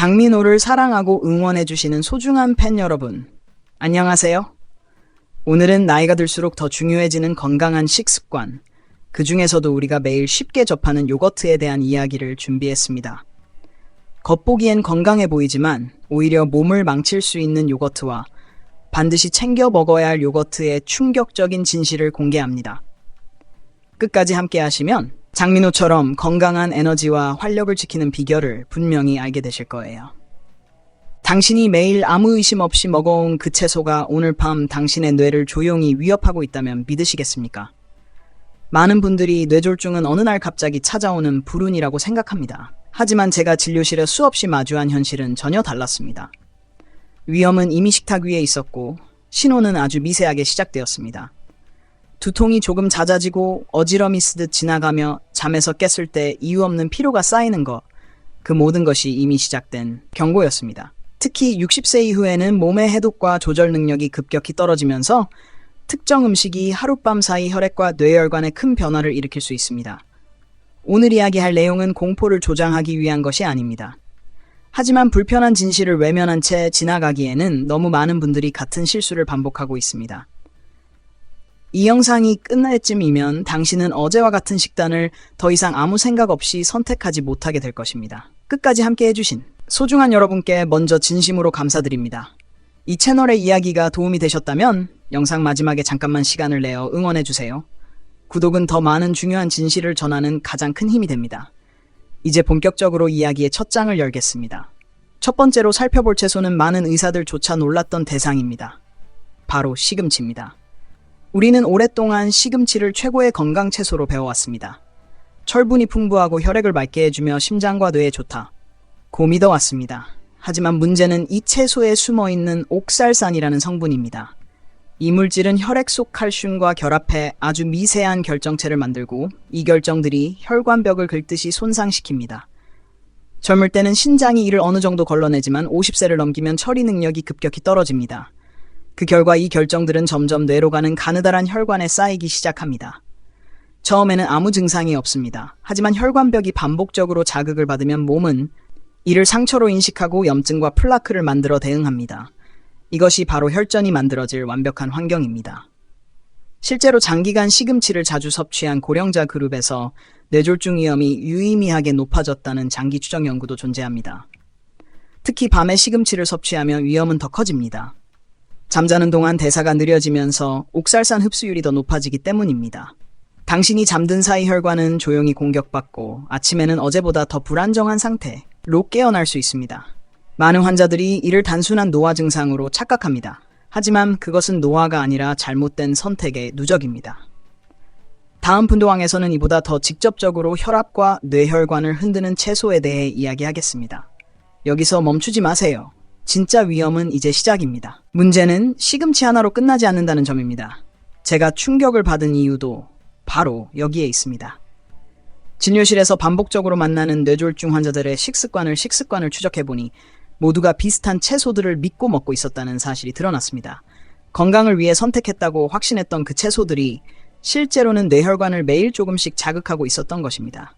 장민호를 사랑하고 응원해주시는 소중한 팬 여러분, 안녕하세요. 오늘은 나이가 들수록 더 중요해지는 건강한 식습관, 그 중에서도 우리가 매일 쉽게 접하는 요거트에 대한 이야기를 준비했습니다. 겉보기엔 건강해 보이지만 오히려 몸을 망칠 수 있는 요거트와 반드시 챙겨 먹어야 할 요거트의 충격적인 진실을 공개합니다. 끝까지 함께 하시면 장민호처럼 건강한 에너지와 활력을 지키는 비결을 분명히 알게 되실 거예요. 당신이 매일 아무 의심 없이 먹어온 그 채소가 오늘 밤 당신의 뇌를 조용히 위협하고 있다면 믿으시겠습니까? 많은 분들이 뇌졸중은 어느 날 갑자기 찾아오는 불운이라고 생각합니다. 하지만 제가 진료실에 수없이 마주한 현실은 전혀 달랐습니다. 위험은 이미 식탁 위에 있었고 신호는 아주 미세하게 시작되었습니다. 두통이 조금 잦아지고 어지럼이 쓰듯 지나가며 잠에서 깼을 때 이유 없는 피로가 쌓이는 것, 그 모든 것이 이미 시작된 경고였습니다. 특히 60세 이후에는 몸의 해독과 조절 능력이 급격히 떨어지면서 특정 음식이 하룻밤 사이 혈액과 뇌혈관에 큰 변화를 일으킬 수 있습니다. 오늘 이야기할 내용은 공포를 조장하기 위한 것이 아닙니다. 하지만 불편한 진실을 외면한 채 지나가기에는 너무 많은 분들이 같은 실수를 반복하고 있습니다. 이 영상이 끝날 쯤이면 당신은 어제와 같은 식단을 더 이상 아무 생각 없이 선택하지 못하게 될 것입니다. 끝까지 함께 해주신 소중한 여러분께 먼저 진심으로 감사드립니다. 이 채널의 이야기가 도움이 되셨다면 영상 마지막에 잠깐만 시간을 내어 응원해주세요. 구독은 더 많은 중요한 진실을 전하는 가장 큰 힘이 됩니다. 이제 본격적으로 이야기의 첫 장을 열겠습니다. 첫 번째로 살펴볼 채소는 많은 의사들조차 놀랐던 대상입니다. 바로 시금치입니다. 우리는 오랫동안 시금치를 최고의 건강 채소로 배워왔습니다. 철분이 풍부하고 혈액을 맑게 해주며 심장과 뇌에 좋다 고 믿어왔습니다. 하지만 문제는 이 채소에 숨어있는 옥살산이라는 성분입니다. 이 물질은 혈액 속 칼슘과 결합해 아주 미세한 결정체를 만들고 이 결정들이 혈관벽을 긁듯이 손상시킵니다. 젊을 때는 신장이 이를 어느 정도 걸러내지만 50세를 넘기면 처리 능력이 급격히 떨어집니다. 그 결과 이 결정들은 점점 뇌로 가는 가느다란 혈관에 쌓이기 시작합니다. 처음에는 아무 증상이 없습니다. 하지만 혈관벽이 반복적으로 자극을 받으면 몸은 이를 상처로 인식하고 염증과 플라크를 만들어 대응합니다. 이것이 바로 혈전이 만들어질 완벽한 환경입니다. 실제로 장기간 시금치를 자주 섭취한 고령자 그룹에서 뇌졸중 위험이 유의미하게 높아졌다는 장기 추적 연구도 존재합니다. 특히 밤에 시금치를 섭취하면 위험은 더 커집니다. 잠자는 동안 대사가 느려지면서 옥살산 흡수율이 더 높아지기 때문입니다. 당신이 잠든 사이 혈관은 조용히 공격받고 아침에는 어제보다 더 불안정한 상태로 깨어날 수 있습니다. 많은 환자들이 이를 단순한 노화 증상으로 착각합니다. 하지만 그것은 노화가 아니라 잘못된 선택의 누적입니다. 다음 분도왕에서는 이보다 더 직접적으로 혈압과 뇌혈관을 흔드는 채소에 대해 이야기하겠습니다. 여기서 멈추지 마세요. 진짜 위험은 이제 시작입니다. 문제는 시금치 하나로 끝나지 않는다는 점입니다. 제가 충격을 받은 이유도 바로 여기에 있습니다. 진료실에서 반복적으로 만나는 뇌졸중 환자들의 식습관을 추적해보니 모두가 비슷한 채소들을 믿고 먹고 있었다는 사실이 드러났습니다. 건강을 위해 선택했다고 확신했던 그 채소들이 실제로는 뇌혈관을 매일 조금씩 자극하고 있었던 것입니다.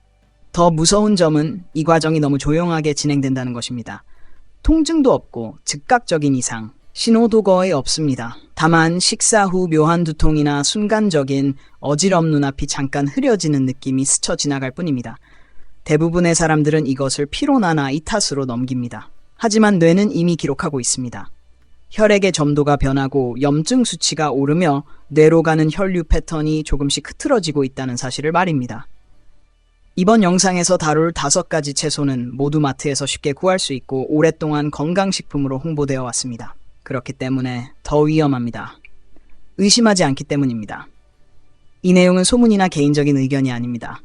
더 무서운 점은 이 과정이 너무 조용하게 진행된다는 것입니다. 통증도 없고 즉각적인 이상, 신호도 거의 없습니다. 다만 식사 후 묘한 두통이나 순간적인 어지럼 눈앞이 잠깐 흐려지는 느낌이 스쳐 지나갈 뿐입니다. 대부분의 사람들은 이것을 피로나 이 탓으로 넘깁니다. 하지만 뇌는 이미 기록하고 있습니다. 혈액의 점도가 변하고 염증 수치가 오르며 뇌로 가는 혈류 패턴이 조금씩 흐트러지고 있다는 사실을 말입니다. 이번 영상에서 다룰 5가지 채소는 모두 마트에서 쉽게 구할 수 있고 오랫동안 건강식품으로 홍보되어 왔습니다. 그렇기 때문에 더 위험합니다. 의심하지 않기 때문입니다. 이 내용은 소문이나 개인적인 의견이 아닙니다.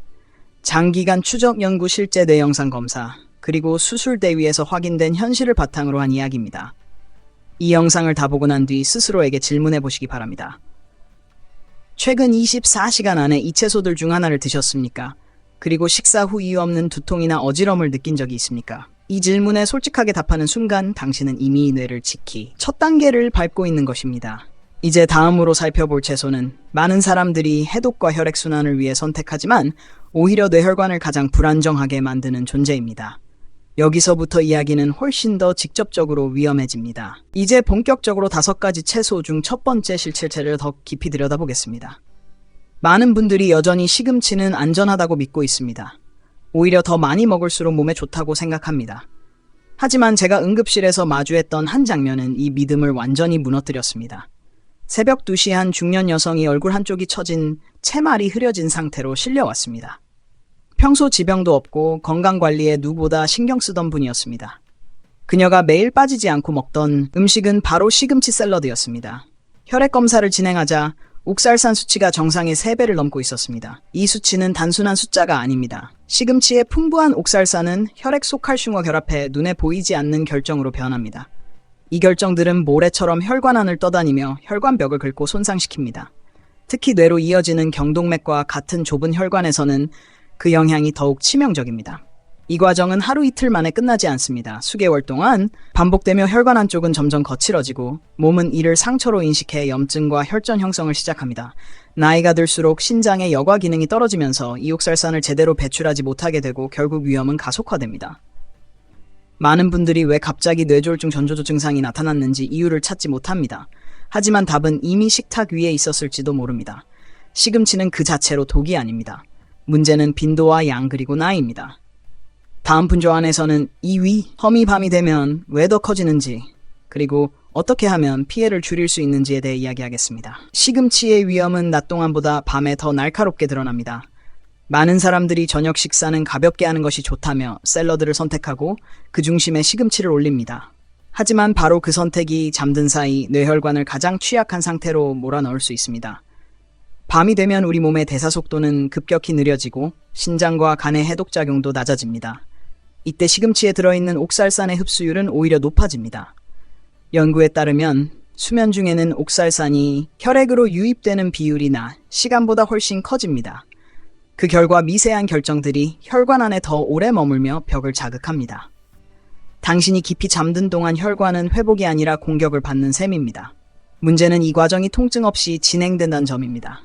장기간 추적 연구 실제 뇌 영상 검사, 그리고 수술 대위에서 확인된 현실을 바탕으로 한 이야기입니다. 이 영상을 다 보고 난 뒤 스스로에게 질문해 보시기 바랍니다. 최근 24시간 안에 이 채소들 중 하나를 드셨습니까? 그리고 식사 후 이유 없는 두통이나 어지럼을 느낀 적이 있습니까? 이 질문에 솔직하게 답하는 순간 당신은 이미 뇌를 지키 첫 단계를 밟고 있는 것입니다. 이제 다음으로 살펴볼 채소는 많은 사람들이 해독과 혈액순환을 위해 선택하지만 오히려 뇌혈관을 가장 불안정하게 만드는 존재입니다. 여기서부터 이야기는 훨씬 더 직접적으로 위험해집니다. 이제 본격적으로 5가지 채소 중 첫 번째 실체를 더 깊이 들여다보겠습니다. 많은 분들이 여전히 시금치는 안전하다고 믿고 있습니다. 오히려 더 많이 먹을수록 몸에 좋다고 생각합니다. 하지만 제가 응급실에서 마주했던 한 장면은 이 믿음을 완전히 무너뜨렸습니다. 새벽 2시 한 중년 여성이 얼굴 한쪽이 처진 채말이 흐려진 상태로 실려왔습니다. 평소 지병도 없고 건강관리에 누구보다 신경 쓰던 분이었습니다. 그녀가 매일 빠지지 않고 먹던 음식은 바로 시금치 샐러드였습니다. 혈액 검사를 진행하자 옥살산 수치가 정상의 3배를 넘고 있었습니다. 이 수치는 단순한 숫자가 아닙니다. 시금치의 풍부한 옥살산은 혈액 속 칼슘과 결합해 눈에 보이지 않는 결정으로 변합니다. 이 결정들은 모래처럼 혈관 안을 떠다니며 혈관벽을 긁고 손상시킵니다. 특히 뇌로 이어지는 경동맥과 같은 좁은 혈관에서는 그 영향이 더욱 치명적입니다. 이 과정은 하루 이틀 만에 끝나지 않습니다. 수개월 동안 반복되며 혈관 안쪽은 점점 거칠어지고 몸은 이를 상처로 인식해 염증과 혈전 형성을 시작합니다. 나이가 들수록 신장의 여과 기능이 떨어지면서 이옥살산을 제대로 배출하지 못하게 되고 결국 위험은 가속화됩니다. 많은 분들이 왜 갑자기 뇌졸중 전조조 증상이 나타났는지 이유를 찾지 못합니다. 하지만 답은 이미 식탁 위에 있었을지도 모릅니다. 시금치는 그 자체로 독이 아닙니다. 문제는 빈도와 양 그리고 나이입니다. 다음 분조 안에서는 이 위험이 밤이 되면 왜 더 커지는지 그리고 어떻게 하면 피해를 줄일 수 있는지에 대해 이야기하겠습니다. 시금치의 위험은 낮 동안보다 밤에 더 날카롭게 드러납니다. 많은 사람들이 저녁 식사는 가볍게 하는 것이 좋다며 샐러드를 선택하고 그 중심에 시금치를 올립니다. 하지만 바로 그 선택이 잠든 사이 뇌혈관을 가장 취약한 상태로 몰아넣을 수 있습니다. 밤이 되면 우리 몸의 대사 속도는 급격히 느려지고 신장과 간의 해독작용도 낮아집니다. 이때 시금치에 들어있는 옥살산의 흡수율은 오히려 높아집니다. 연구에 따르면 수면 중에는 옥살산이 혈액으로 유입되는 비율이 낮 시간보다 훨씬 커집니다. 그 결과 미세한 결정들이 혈관 안에 더 오래 머물며 벽을 자극합니다. 당신이 깊이 잠든 동안 혈관은 회복이 아니라 공격을 받는 셈입니다. 문제는 이 과정이 통증 없이 진행된다는 점입니다.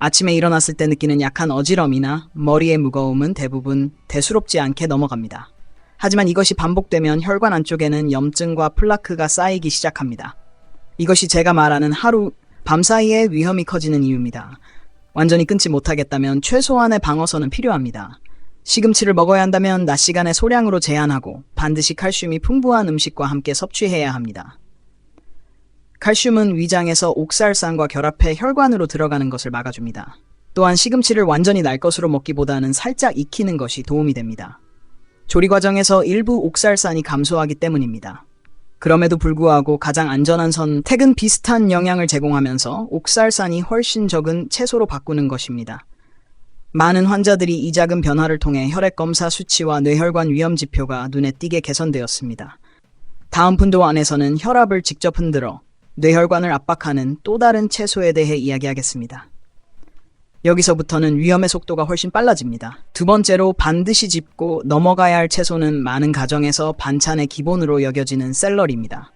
아침에 일어났을 때 느끼는 약한 어지럼이나 머리의 무거움은 대부분 대수롭지 않게 넘어갑니다. 하지만 이것이 반복되면 혈관 안쪽에는 염증과 플라크가 쌓이기 시작합니다. 이것이 제가 말하는 하루, 밤 사이에 위험이 커지는 이유입니다. 완전히 끊지 못하겠다면 최소한의 방어선은 필요합니다. 시금치를 먹어야 한다면 낮 시간에 소량으로 제한하고 반드시 칼슘이 풍부한 음식과 함께 섭취해야 합니다. 칼슘은 위장에서 옥살산과 결합해 혈관으로 들어가는 것을 막아줍니다. 또한 시금치를 완전히 날 것으로 먹기보다는 살짝 익히는 것이 도움이 됩니다. 조리 과정에서 일부 옥살산이 감소하기 때문입니다. 그럼에도 불구하고 가장 안전한 선택은 비슷한 영양을 제공하면서 옥살산이 훨씬 적은 채소로 바꾸는 것입니다. 많은 환자들이 이 작은 변화를 통해 혈액 검사 수치와 뇌혈관 위험 지표가 눈에 띄게 개선되었습니다. 다음 분도 안에서는 혈압을 직접 흔들어 뇌혈관을 압박하는 또 다른 채소에 대해 이야기하겠습니다. 여기서부터는 위험의 속도가 훨씬 빨라집니다. 두 번째로 반드시 짚고 넘어가야 할 채소는 많은 가정에서 반찬의 기본으로 여겨지는 샐러리입니다.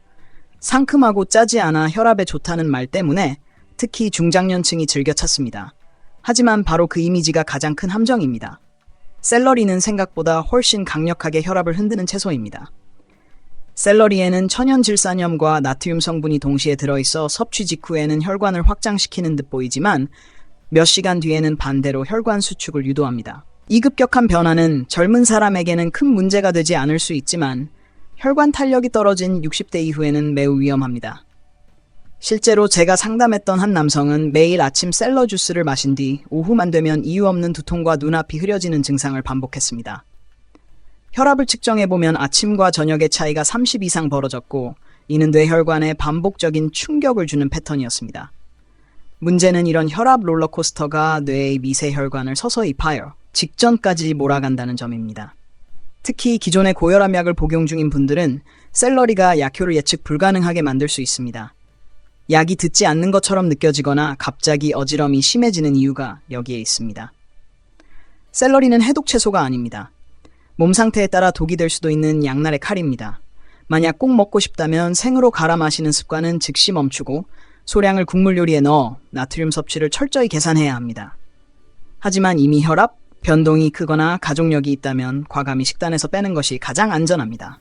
상큼하고 짜지 않아 혈압에 좋다는 말 때문에 특히 중장년층이 즐겨 찾습니다. 하지만 바로 그 이미지가 가장 큰 함정입니다. 샐러리는 생각보다 훨씬 강력하게 혈압을 흔드는 채소입니다. 샐러리에는 천연질산염과 나트륨 성분이 동시에 들어있어 섭취 직후에는 혈관을 확장시키는 듯 보이지만 몇 시간 뒤에는 반대로 혈관 수축을 유도합니다. 이 급격한 변화는 젊은 사람에게는 큰 문제가 되지 않을 수 있지만 혈관 탄력이 떨어진 60대 이후에는 매우 위험합니다. 실제로 제가 상담했던 한 남성은 매일 아침 샐러 주스를 마신 뒤 오후만 되면 이유 없는 두통과 눈앞이 흐려지는 증상을 반복했습니다. 혈압을 측정해보면 아침과 저녁의 차이가 30 이상 벌어졌고 이는 뇌혈관에 반복적인 충격을 주는 패턴이었습니다. 문제는 이런 혈압 롤러코스터가 뇌의 미세 혈관을 서서히 파열 직전까지 몰아간다는 점입니다. 특히 기존의 고혈압 약을 복용 중인 분들은 샐러리가 약효를 예측 불가능하게 만들 수 있습니다. 약이 듣지 않는 것처럼 느껴지거나 갑자기 어지럼이 심해지는 이유가 여기에 있습니다. 샐러리는 해독 채소가 아닙니다. 몸 상태에 따라 독이 될 수도 있는 양날의 칼입니다. 만약 꼭 먹고 싶다면 생으로 갈아 마시는 습관은 즉시 멈추고 소량을 국물 요리에 넣어 나트륨 섭취를 철저히 계산해야 합니다. 하지만 이미 혈압, 변동이 크거나 가족력이 있다면 과감히 식단에서 빼는 것이 가장 안전합니다.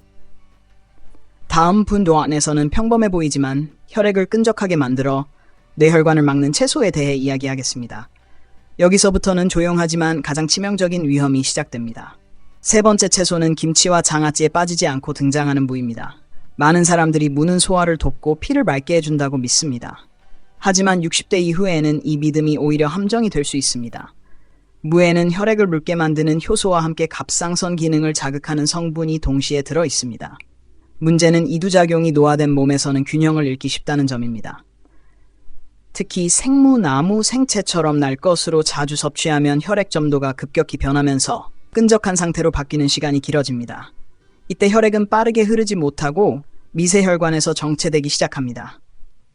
다음 분도안에서는 평범해 보이지만 혈액을 끈적하게 만들어 뇌혈관을 막는 채소에 대해 이야기하겠습니다. 여기서부터는 조용하지만 가장 치명적인 위험이 시작됩니다. 세 번째 채소는 김치와 장아찌에 빠지지 않고 등장하는 무입니다. 많은 사람들이 무는 소화를 돕고 피를 맑게 해준다고 믿습니다. 하지만 60대 이후에는 이 믿음이 오히려 함정이 될 수 있습니다. 무에는 혈액을 묽게 만드는 효소와 함께 갑상선 기능을 자극하는 성분이 동시에 들어 있습니다. 문제는 이 두 작용이 노화된 몸에서는 균형을 잃기 쉽다는 점입니다. 특히 생무, 나무, 생채처럼 날 것으로 자주 섭취하면 혈액 점도가 급격히 변하면서 끈적한 상태로 바뀌는 시간이 길어집니다. 이때 혈액은 빠르게 흐르지 못하고 미세혈관에서 정체되기 시작합니다.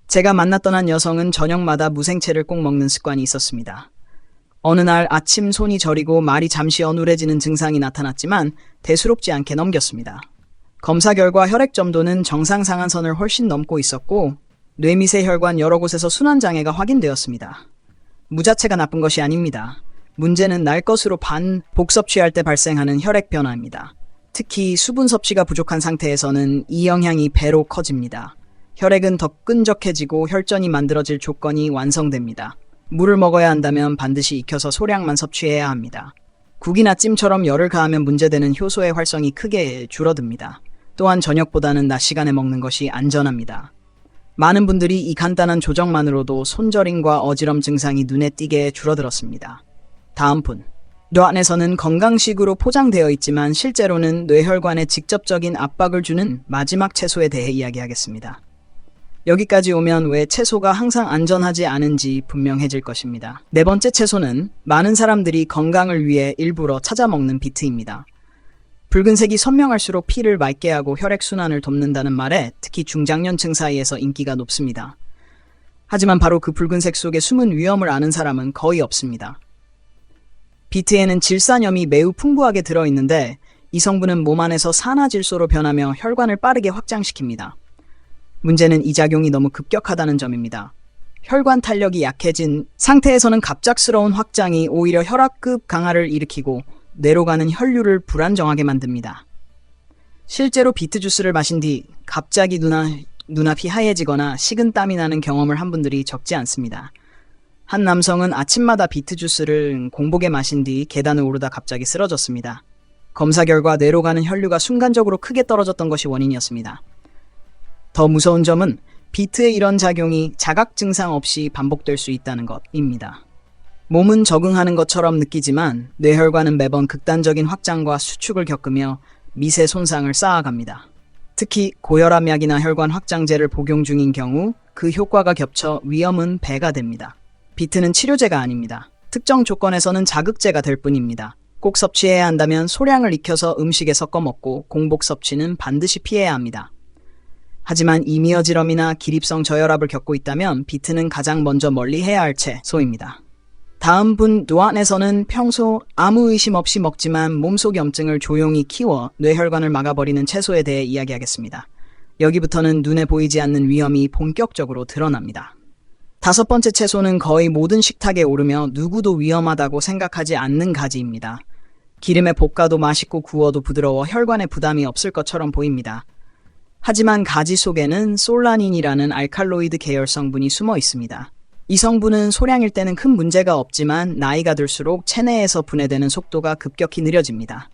제가 만났던 한 여성은 저녁마다 무생채를 꼭 먹는 습관이 있었습니다. 어느 날 아침 손이 저리고 말이 잠시 어눌해지는 증상이 나타났지만 대수롭지 않게 넘겼습니다. 검사 결과 혈액 점도는 정상 상한선을 훨씬 넘고 있었고 뇌미세혈관 여러 곳에서 순환장애가 확인되었습니다. 무 자체가 나쁜 것이 아닙니다. 문제는 날 것으로 반복 섭취할 때 발생하는 혈액 변화입니다. 특히 수분 섭취가 부족한 상태에서는 이 영향이 배로 커집니다. 혈액은 더 끈적해지고 혈전이 만들어질 조건이 완성됩니다. 물을 먹어야 한다면 반드시 익혀서 소량만 섭취해야 합니다. 국이나 찜처럼 열을 가하면 문제되는 효소의 활성이 크게 줄어듭니다. 또한 저녁보다는 낮 시간에 먹는 것이 안전합니다. 많은 분들이 이 간단한 조정만으로도 손저림과 어지럼 증상이 눈에 띄게 줄어들었습니다. 다음 분. 뇌안에서는 건강식으로 포장되어 있지만 실제로는 뇌혈관에 직접적인 압박을 주는 마지막 채소에 대해 이야기하겠습니다. 여기까지 오면 왜 채소가 항상 안전하지 않은지 분명해질 것입니다. 네 번째 채소는 많은 사람들이 건강을 위해 일부러 찾아 먹는 비트입니다. 붉은색이 선명할수록 피를 맑게 하고 혈액순환을 돕는다는 말에 특히 중장년층 사이에서 인기가 높습니다. 하지만 바로 그 붉은색 속에 숨은 위험을 아는 사람은 거의 없습니다. 비트에는 질산염이 매우 풍부하게 들어있는데 이 성분은 몸 안에서 산화질소로 변하며 혈관을 빠르게 확장시킵니다. 문제는 이 작용이 너무 급격하다는 점입니다. 혈관 탄력이 약해진 상태에서는 갑작스러운 확장이 오히려 혈압급 강화를 일으키고 뇌로 가는 혈류를 불안정하게 만듭니다. 실제로 비트 주스를 마신 뒤 갑자기 눈앞이 하얘지거나 식은땀이 나는 경험을 한 분들이 적지 않습니다. 한 남성은 아침마다 비트 주스를 공복에 마신 뒤 계단을 오르다 갑자기 쓰러졌습니다. 검사 결과 뇌로 가는 혈류가 순간적으로 크게 떨어졌던 것이 원인이었습니다. 더 무서운 점은 비트의 이런 작용이 자각 증상 없이 반복될 수 있다는 것입니다. 몸은 적응하는 것처럼 느끼지만 뇌혈관은 매번 극단적인 확장과 수축을 겪으며 미세 손상을 쌓아갑니다. 특히 고혈압약이나 혈관 확장제를 복용 중인 경우 그 효과가 겹쳐 위험은 배가 됩니다. 비트는 치료제가 아닙니다. 특정 조건에서는 자극제가 될 뿐입니다. 꼭 섭취해야 한다면 소량을 익혀서 음식에 섞어 먹고 공복 섭취는 반드시 피해야 합니다. 하지만 이미어지럼이나 기립성 저혈압을 겪고 있다면 비트는 가장 먼저 멀리해야 할 채소입니다. 다음 분 노안에서는 평소 아무 의심 없이 먹지만 몸속 염증을 조용히 키워 뇌혈관을 막아버리는 채소에 대해 이야기하겠습니다. 여기부터는 눈에 보이지 않는 위험이 본격적으로 드러납니다. 다섯 번째 채소는 거의 모든 식탁에 오르며 누구도 위험하다고 생각하지 않는 가지입니다. 기름에 볶아도 맛있고 구워도 부드러워 혈관에 부담이 없을 것처럼 보입니다. 하지만 가지 속에는 솔라닌이라는 알칼로이드 계열 성분이 숨어 있습니다. 이 성분은 소량일 때는 큰 문제가 없지만 나이가 들수록 체내에서 분해되는 속도가 급격히 느려집니다.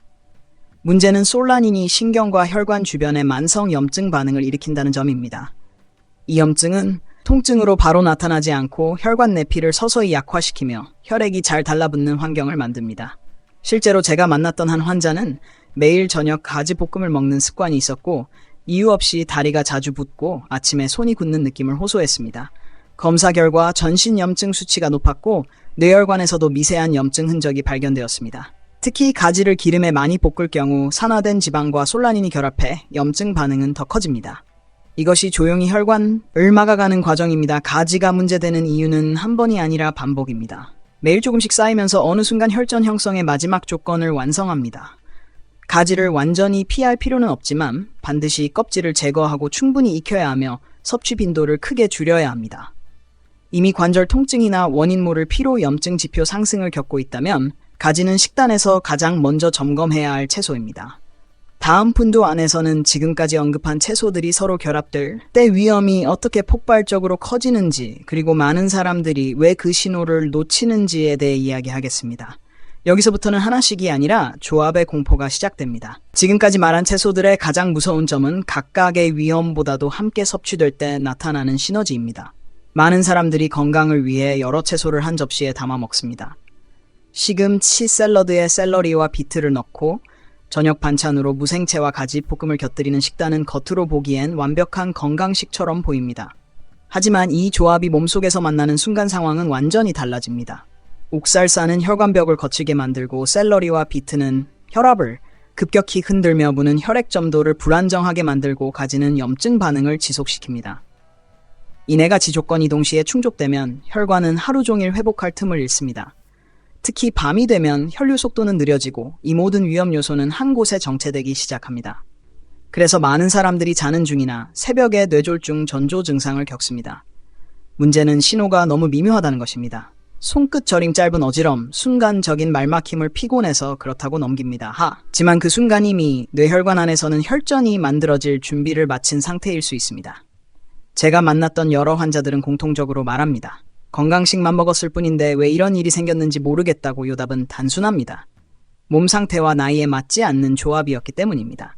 문제는 솔라닌이 신경과 혈관 주변의 만성 염증 반응을 일으킨다는 점입니다. 이 염증은 통증으로 바로 나타나지 않고 혈관 내피를 서서히 약화시키며 혈액이 잘 달라붙는 환경을 만듭니다. 실제로 제가 만났던 한 환자는 매일 저녁 가지 볶음을 먹는 습관이 있었고 이유 없이 다리가 자주 붓고 아침에 손이 굳는 느낌을 호소했습니다. 검사 결과 전신 염증 수치가 높았고 뇌혈관에서도 미세한 염증 흔적이 발견되었습니다. 특히 가지를 기름에 많이 볶을 경우 산화된 지방과 솔라닌이 결합해 염증 반응은 더 커집니다. 이것이 조용히 혈관을 막아가는 과정입니다. 가지가 문제되는 이유는 한 번이 아니라 반복입니다. 매일 조금씩 쌓이면서 어느 순간 혈전 형성의 마지막 조건을 완성합니다. 가지를 완전히 피할 필요는 없지만 반드시 껍질을 제거하고 충분히 익혀야 하며 섭취 빈도를 크게 줄여야 합니다. 이미 관절 통증이나 원인 모를 피로 염증 지표 상승을 겪고 있다면 가지는 식단에서 가장 먼저 점검해야 할 채소입니다. 다음 분도 안에서는 지금까지 언급한 채소들이 서로 결합될 때 위험이 어떻게 폭발적으로 커지는지, 그리고 많은 사람들이 왜 그 신호를 놓치는지에 대해 이야기하겠습니다. 여기서부터는 하나씩이 아니라 조합의 공포가 시작됩니다. 지금까지 말한 채소들의 가장 무서운 점은 각각의 위험보다도 함께 섭취될 때 나타나는 시너지입니다. 많은 사람들이 건강을 위해 여러 채소를 한 접시에 담아 먹습니다. 시금치 샐러드에 샐러리와 비트를 넣고 저녁 반찬으로 무생채와 가지 볶음을 곁들이는 식단은 겉으로 보기엔 완벽한 건강식처럼 보입니다. 하지만 이 조합이 몸속에서 만나는 순간 상황은 완전히 달라집니다. 옥살사는 혈관벽을 거치게 만들고 샐러리와 비트는 혈압을 급격히 흔들며 무는 혈액 점도를 불안정하게 만들고 가지는 염증 반응을 지속시킵니다. 이 네 가지 조건이 동시에 충족되면 혈관은 하루 종일 회복할 틈을 잃습니다. 특히 밤이 되면 혈류 속도는 느려지고 이 모든 위험 요소는 한 곳에 정체되기 시작합니다. 그래서 많은 사람들이 자는 중이나 새벽에 뇌졸중 전조 증상을 겪습니다. 문제는 신호가 너무 미묘하다는 것입니다. 손끝 저림 짧은 어지럼, 순간적인 말막힘을 피곤해서 그렇다고 넘깁니다. 하지만 그 순간 이미 뇌혈관 안에서는 혈전이 만들어질 준비를 마친 상태일 수 있습니다. 제가 만났던 여러 환자들은 공통적으로 말합니다. 건강식만 먹었을 뿐인데 왜 이런 일이 생겼는지 모르겠다고. 요답은 단순합니다. 몸 상태와 나이에 맞지 않는 조합이었기 때문입니다.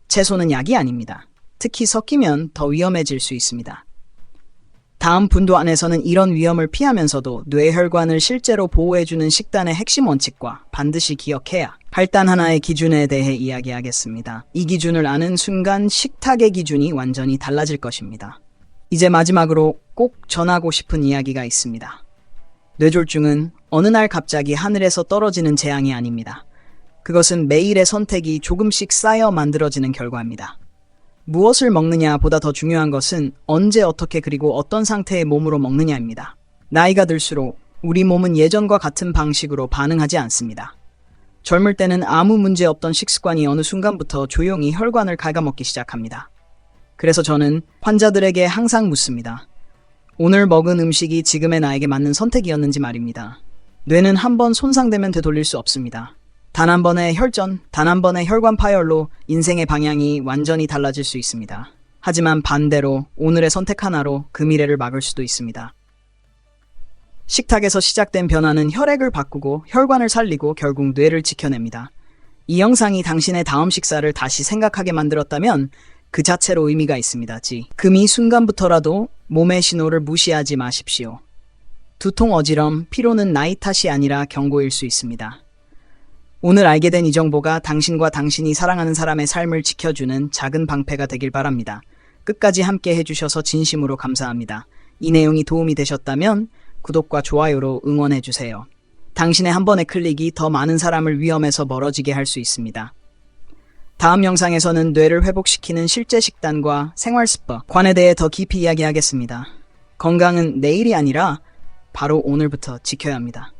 채소는 약이 아닙니다. 특히 섞이면 더 위험해질 수 있습니다. 다음 분도 안에서는 이런 위험을 피하면서도 뇌혈관을 실제로 보호해주는 식단의 핵심 원칙과 반드시 기억해야 할 단 하나의 기준에 대해 이야기하겠습니다. 이 기준을 아는 순간 식탁의 기준이 완전히 달라질 것입니다. 이제 마지막으로 꼭 전하고 싶은 이야기가 있습니다. 뇌졸중은 어느 날 갑자기 하늘에서 떨어지는 재앙이 아닙니다. 그것은 매일의 선택이 조금씩 쌓여 만들어지는 결과입니다. 무엇을 먹느냐 보다 더 중요한 것은 언제 어떻게 그리고 어떤 상태의 몸으로 먹느냐입니다. 나이가 들수록 우리 몸은 예전과 같은 방식으로 반응하지 않습니다. 젊을 때는 아무 문제 없던 식습관이 어느 순간부터 조용히 혈관을 갉아먹기 시작합니다. 그래서 저는 환자들에게 항상 묻습니다. 오늘 먹은 음식이 지금의 나에게 맞는 선택이었는지 말입니다. 뇌는 한 번 손상되면 되돌릴 수 없습니다. 단 한 번의 혈전, 단 한 번의 혈관 파열로 인생의 방향이 완전히 달라질 수 있습니다. 하지만 반대로 오늘의 선택 하나로 그 미래를 막을 수도 있습니다. 식탁에서 시작된 변화는 혈액을 바꾸고 혈관을 살리고 결국 뇌를 지켜냅니다. 이 영상이 당신의 다음 식사를 다시 생각하게 만들었다면 그 자체로 의미가 있습니다. 금이 순간부터라도 몸의 신호를 무시하지 마십시오. 두통, 어지럼, 피로는 나이 탓이 아니라 경고일 수 있습니다. 오늘 알게 된 이 정보가 당신과 당신이 사랑하는 사람의 삶을 지켜주는 작은 방패가 되길 바랍니다. 끝까지 함께 해주셔서 진심으로 감사합니다. 이 내용이 도움이 되셨다면 구독과 좋아요로 응원해주세요. 당신의 한 번의 클릭이 더 많은 사람을 위험에서 멀어지게 할 수 있습니다. 다음 영상에서는 뇌를 회복시키는 실제 식단과 생활습관에 대해 더 깊이 이야기하겠습니다. 건강은 내일이 아니라 바로 오늘부터 지켜야 합니다.